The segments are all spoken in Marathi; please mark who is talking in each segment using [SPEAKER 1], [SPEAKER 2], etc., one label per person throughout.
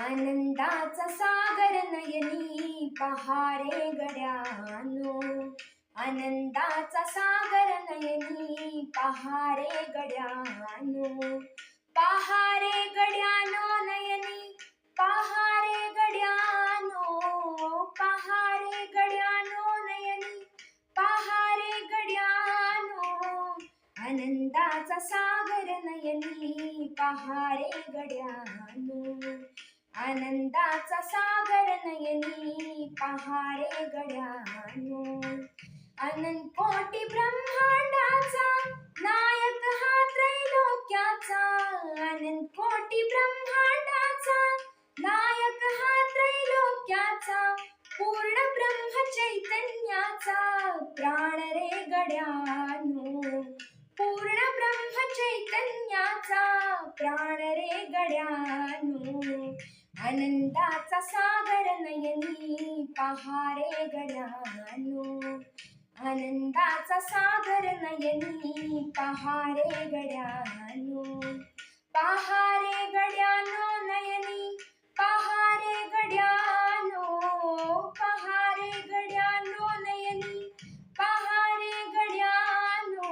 [SPEAKER 1] आनंदाचा सागर नयनी पहारे गड्यानो, आनंदाचा सागर नयनी पहारे गड्यानो, पहारे गड्यानो नयनी पहारे गड्यानो, पहारे गड्यानो नयनी पहारे गड्यानो, आनंदाचा सागर नयनी पहारे गड्यानो, आनंदाचा सागर नयनी पहारे गड्यानो, अनंत कोटी ब्रह्मांडाचा नायक हा त्रैलोक्याचा, अनंत कोटी ब्रह्मांडाचा नायक हा त्रैलोक्याचा, पूर्ण ब्रह्म चैतन्याचा प्राण रे गड्यानो, पूर्ण ब्रह्म चैतन्याचा प्राण रे गड्यानो, आनंदाचा सागर नयनी पहारे गड्यानो, आनंदाचा सागर नयनी पहारे गड्यानो, पहारे गड्यानो नयनी पहारे गड्यानो, पहारे गड्यानो नयनी पहारे गड्यानो,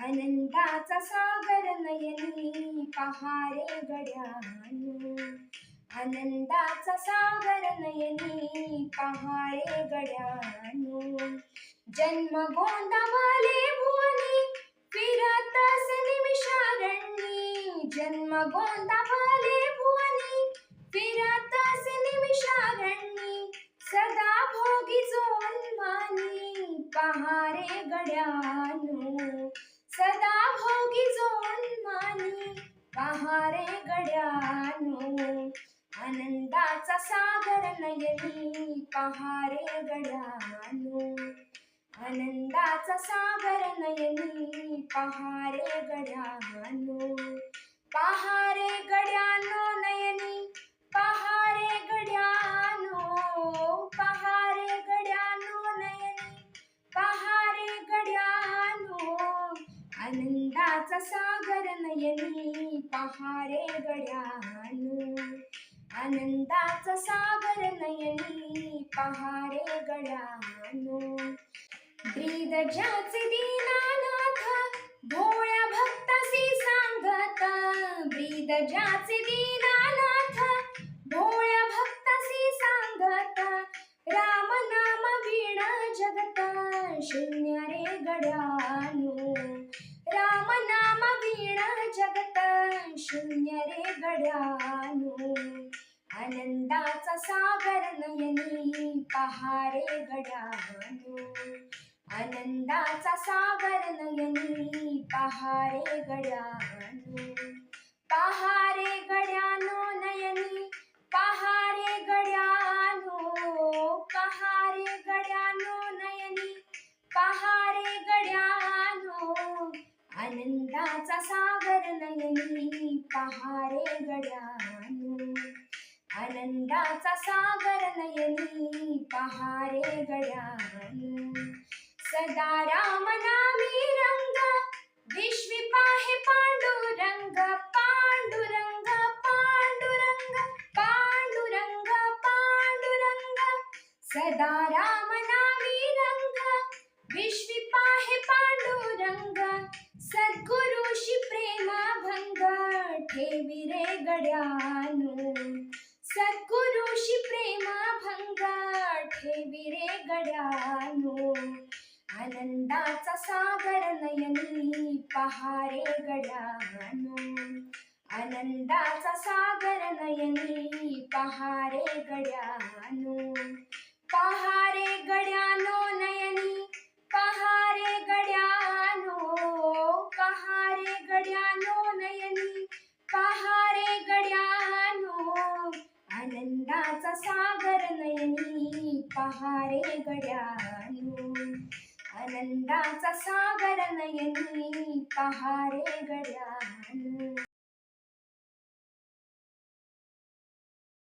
[SPEAKER 1] आनंदाचा सागर नयनी पहारे गड्यानो, आनंदाचा सागर नयनी पहारे गड्यानो, जन्म गोंदावले भुवनी फिरतस निमिषारण्यी, जन्म गोंदावले भुवनी फिरतस निमिषारण्यी, सदा भोगी जोन्मानी पहारे गड्यानो, सदा भोगी जोन्मानी पहारे गड्यानो, आनंदाचा सागर नयनी पहारे गड्यानो, आनंदाचा सागर नयनी पहारे गड्यानो, पहारे गड्यानो नयनी पहारे गड्यानो, पहारे गड्यानो नयनी पहारे गड्यानो, आनंदाचा सागर नयनी पहारे गड्यानो, आनंदाचा सागर नयनी पहारे गड्यानो, ब्रीद ज्याचे दीनानाथ भोळ्या भक्तासी सांगत, ब्रीद ज्याचे दीनानाथ भोळ्या भक्तासी सांगत, राम नाम वीण जगत शून्य रे गड्यानो, राम नाम वीण जगत शून्य रे गड्यानो, आनंदाचा सागर नयनी पहारे गड्यानो, आनंदाचा सागर नयनी पहारे गड्यानो, पहारे गड्यानो नयनी पहारे गड्यानो, पहारे गड्यानो नयनी पहारे गड्यानो, आनंदाचा सागर नयनी पहारे गड्यानो, आनंदाचा सागर नयनी पहारे गड्यानो, सदा राम नामी रंग विश्वी पाहे पांडुरंग, पांडुरंग पांडुरंग पांडुरंग पांडुरंग, सदा राम नामी रंग विश्वी पाहे पांडुरंग, सद्गुरुशी प्रेम भंग ठेवी रे गड्यानो, सद्गुरुशी प्रेम भंग ठेवी रे गड्यानो, आनंदाचा सागर नयनी पहारे गड्यानो, आनंदाचा सागर नयनी पहारे गड्यानो, पहारे गड्यानो नयनी पहारे गड्यानो, पहारे गड्यानो नयनी पहारे गड्यानो, आनंदाचा सागर नयनी पहारे गड्यानो, आनंदाचा सागर नयनी पहारे गड्यानो.